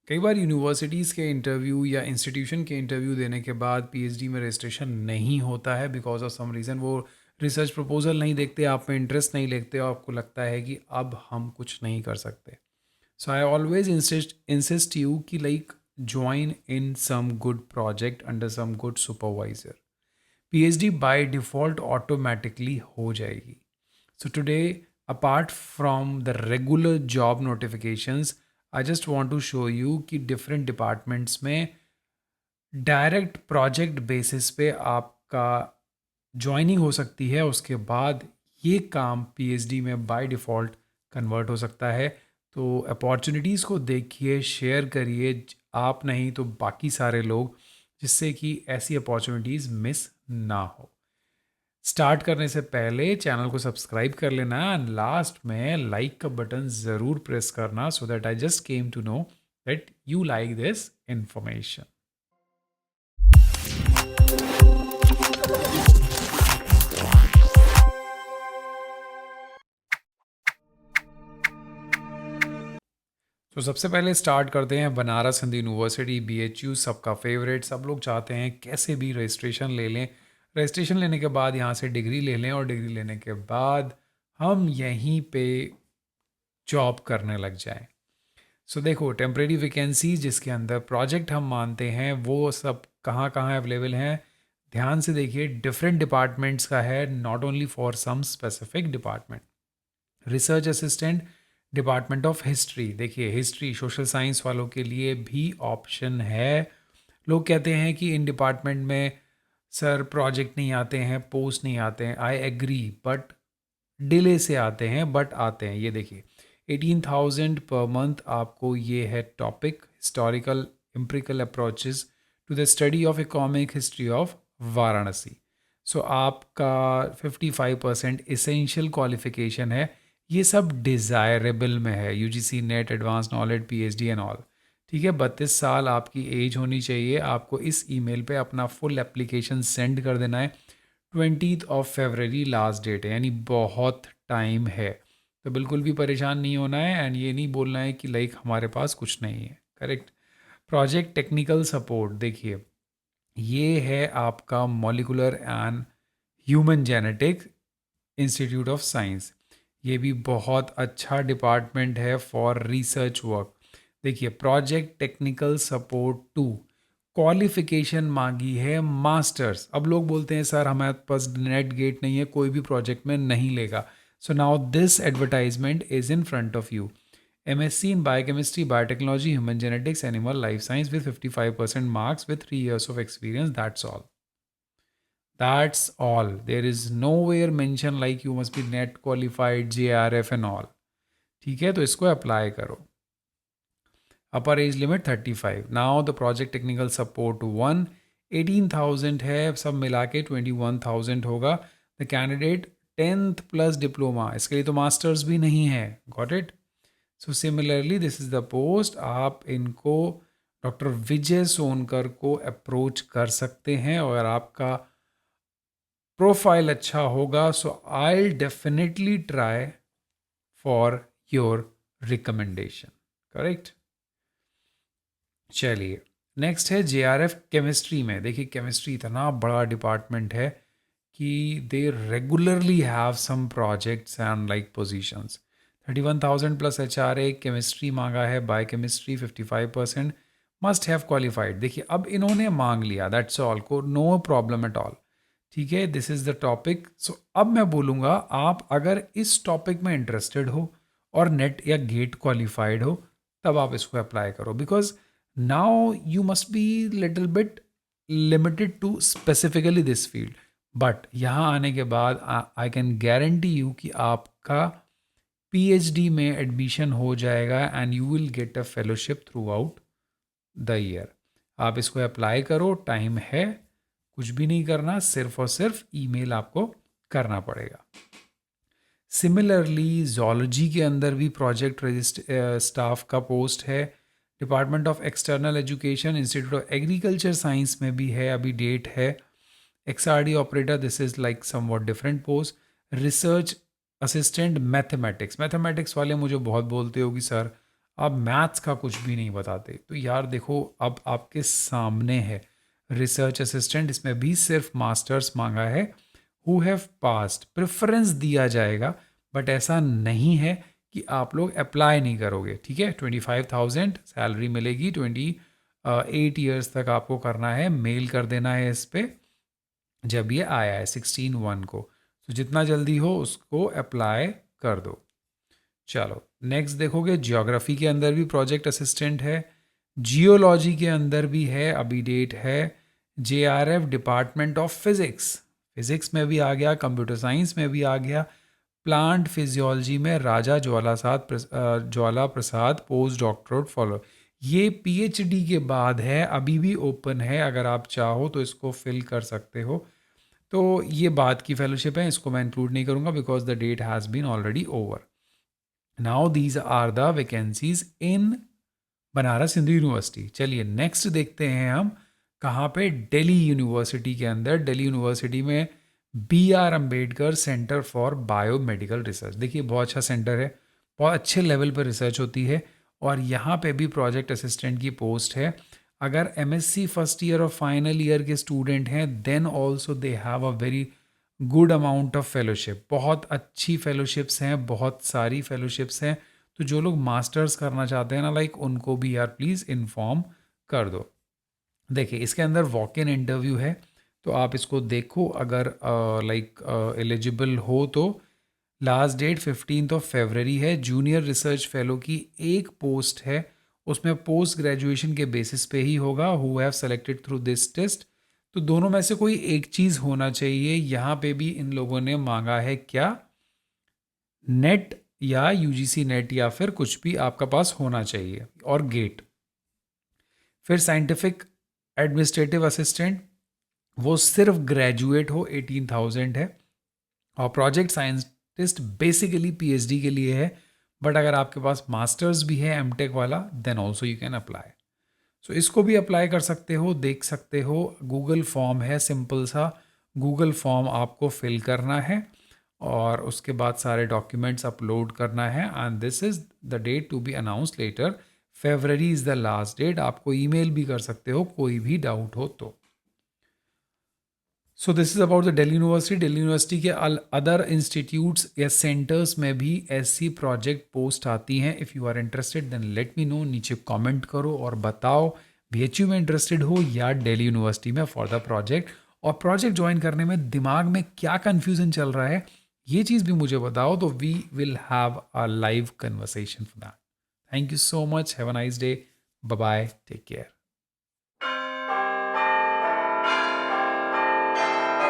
कई बार यूनिवर्सिटीज़ के इंटरव्यू या इंस्टीट्यूशन के इंटरव्यू देने के बाद पीएचडी में रजिस्ट्रेशन नहीं होता है बिकॉज ऑफ सम रीज़न। वो रिसर्च प्रपोजल नहीं देखते, आप में इंटरेस्ट नहीं लेते और आपको लगता है कि अब हम कुछ नहीं कर सकते। So I always insist you कि like join in some good project under some good supervisor. PhD by default automatically हो जाएगी। So today, apart from the regular job notifications, I just want to show you कि different departments में direct project basis पे आपका joining हो सकती है। उसके बाद ये काम पीएचडी में बाय डिफ़ॉल्ट कन्वर्ट हो सकता है। तो अपॉर्चुनिटीज़ को देखिए, शेयर करिए, आप नहीं तो बाकी सारे लोग, जिससे कि ऐसी अपॉर्चुनिटीज़ मिस ना हो। स्टार्ट करने से पहले चैनल को सब्सक्राइब कर लेना, लास्ट में लाइक का बटन ज़रूर प्रेस करना so that I just came to know that you like this information. तो सबसे पहले स्टार्ट करते हैं बनारस हिंदू यूनिवर्सिटी, बीएचयू, सबका फेवरेट। सब लोग चाहते हैं कैसे भी रजिस्ट्रेशन ले लें, रजिस्ट्रेशन लेने के बाद यहाँ से डिग्री ले लें और डिग्री लेने के बाद हम यहीं पे जॉब करने लग जाएं। सो देखो, टेम्प्रेरी वैकेंसी जिसके अंदर प्रोजेक्ट हम मानते हैं वो सब कहाँ कहाँ अवेलेबल हैं, ध्यान से देखिए। डिफरेंट डिपार्टमेंट्स का है, not only for some specific department. Research assistant, department of history. देखिए, हिस्ट्री सोशल साइंस वालों के लिए भी ऑप्शन है। लोग कहते हैं कि इन डिपार्टमेंट में सर प्रोजेक्ट नहीं आते हैं, पोस्ट नहीं आते हैं। आई एग्री, बट डिले से आते हैं, बट आते हैं। ये देखिए, 18,000 पर मंथ आपको ये है topic, historical empirical approaches to the study of economic history of Varanasi. So आपका 55% इसेंशियल क्वालिफिकेशन है। ये सब डिज़ायरेबल में है, UGC net, advance knowledge, PhD and all. ठीक है, 32 साल आपकी एज होनी चाहिए। आपको इस ईमेल पे अपना फुल एप्लीकेशन सेंड कर देना है। 20 लास्ट डेट है, यानी बहुत टाइम है। तो बिल्कुल भी परेशान नहीं होना है एंड ये नहीं बोलना है कि लाइक हमारे पास कुछ नहीं है। करेक्ट। प्रोजेक्ट टेक्निकल सपोर्ट, देखिए ये है आपका molecular and human genetic institute of science. ये भी बहुत अच्छा डिपार्टमेंट है फॉर रिसर्च वर्क। देखिए, प्रोजेक्ट टेक्निकल सपोर्ट 2, क्वालिफिकेशन मांगी है मास्टर्स। अब लोग बोलते हैं सर हमारे पास नेट गेट नहीं है, कोई भी प्रोजेक्ट में नहीं लेगा। So now this advertisement is in front of you. MSc in Biochemistry, Biotechnology, Human Genetics, Animal Life Science with 55% marks with 3 years of experience. That's all. That's all. There is nowhere mention like you must be net qualified, JRF and all. ठीक है, तो इसको apply करो। अपर age limit 35। Now the project technical support 1, 18,000 है, सब मिला के 21,000 होगा। The candidate 10th plus diploma, इसके लिए तो मास्टर्स भी नहीं है। Got it. So similarly this is the post. आप इनको डॉक्टर विजय सोनकर को अप्रोच कर सकते हैं और आपका प्रोफाइल अच्छा होगा so I definitely try for your recommendation. Correct. चलिए, नेक्स्ट है JRF केमिस्ट्री में। देखिए, केमिस्ट्री इतना बड़ा डिपार्टमेंट है कि they regularly have some projects and like positions. 31,000 plus HRA chemistry मांगा है, by chemistry 55%, must have qualified. देखिए, अब इन्होंने मांग लिया, दैट्स ऑल, को नो प्रॉब्लम एट ऑल। ठीक है, this is the topic. So अब मैं बोलूँगा, आप अगर इस टॉपिक में इंटरेस्टेड हो और नेट या गेट क्वालिफाइड हो, तब आप इसको अप्लाई करो। Because now you must be little bit limited to specifically this field, but यहाँ आने के बाद आई कैन गारंटी यू कि आपका PhD में एडमिशन हो जाएगा and you will get a fellowship through out the year. आप इसको अप्लाई करो, टाइम है, कुछ भी नहीं करना, सिर्फ और सिर्फ ईमेल आपको करना पड़ेगा। सिमिलरली जोलॉजी के अंदर भी प्रोजेक्ट स्टाफ का पोस्ट है। Department of external education, institute of agriculture science में भी है, अभी डेट है। XRD operator, this is like somewhat different post. Research assistant mathematics, mathematics वाले मुझे बहुत बोलते हो कि सर आप मैथ्स का कुछ भी नहीं बताते। तो यार देखो, अब आपके सामने है रिसर्च असिस्टेंट, इसमें भी सिर्फ मास्टर्स मांगा है, हु हैव पास्ड, प्रेफरेंस दिया जाएगा, बट ऐसा नहीं है कि आप लोग अप्लाई नहीं करोगे। ठीक है, 25,000 सैलरी मिलेगी, 8 ईयर्स तक आपको करना है, मेल कर देना है इस पर जब ये आया है 16/1 को। तो जितना जल्दी हो उसको अप्लाई कर दो। चलो नेक्स्ट देखोगे, ज्योग्राफी के अंदर भी प्रोजेक्ट असिस्टेंट है, जियोलॉजी के अंदर भी है, अभी डेट है, JRF department of physics, physics में भी आ गया, कंप्यूटर साइंस में भी आ गया, प्लांट फिजियोलॉजी में राजा Jwala Prasad post doctorate follow. ये PhD के बाद है, अभी भी ओपन है, अगर आप चाहो तो इसको फिल कर सकते हो। तो ये बाद की फेलोशिप है, इसको मैं इंक्लूड नहीं करूँगा because the date has been already over. Now these are the vacancies in Banaras Hindu university. चलिए नेक्स्ट देखते हैं हम कहाँ पे, दिल्ली यूनिवर्सिटी के अंदर। दिल्ली यूनिवर्सिटी में BR Ambedkar centre for biomedical research. देखिए बहुत अच्छा सेंटर है, बहुत अच्छे लेवल पर रिसर्च होती है, और यहाँ पे भी प्रोजेक्ट असिस्टेंट की पोस्ट है। अगर MSc फर्स्ट ईयर और फाइनल ईयर के स्टूडेंट हैं, then also they have a very good amount of fellowship, बहुत अच्छी फेलोशिप्स हैं, बहुत सारी फेलोशिप्स हैं। तो जो लोग मास्टर्स करना चाहते हैं ना, लाइक उनको भी यार प्लीज़ इन्फॉर्म कर दो। देखिए इसके अंदर वॉक इन इंटरव्यू है, तो आप इसको देखो, अगर लाइक एलिजिबल हो तो। लास्ट डेट 15 है। जूनियर रिसर्च फेलो की एक पोस्ट है, उसमें पोस्ट ग्रेजुएशन के बेसिस पे ही होगा, who have selected through this test. तो दोनों में से कोई एक चीज़ होना चाहिए। यहाँ पे भी इन लोगों ने मांगा है क्या, नेट या UGC नेट, या फिर कुछ भी आपका पास होना चाहिए, और गेट। फिर साइंटिफिक एडमिनिस्ट्रेटिव असिस्टेंट, वो सिर्फ ग्रेजुएट हो, 18,000 है। और प्रोजेक्ट साइंटिस्ट बेसिकली PhD के लिए है, बट अगर आपके पास मास्टर्स भी है MTech वाला, then also you can apply. So इसको भी अप्लाई कर सकते हो, देख सकते हो। गूगल फॉर्म है, सिंपल सा गूगल फॉर्म आपको फिल करना है, और उसके बाद सारे डॉक्यूमेंट्स अपलोड करना है, and this is the date to be announce later. February is the last date. आपको ईमेल भी कर सकते हो कोई भी डाउट हो तो। So this is about the Delhi university. Delhi university के अदर इंस्टीट्यूट्स या सेंटर्स में भी ऐसी प्रोजेक्ट पोस्ट आती हैं। If you are interested then let me know, नीचे कमेंट करो और बताओ BHU में इंटरेस्टेड हो या दिल्ली यूनिवर्सिटी में फॉर द प्रोजेक्ट। और प्रोजेक्ट ज्वाइन करने में दिमाग में क्या कन्फ्यूज़न चल रहा है, ये चीज़ भी मुझे बताओ, तो we will have a live conversation for that. Thank you so much, have a nice day, bye bye, take care.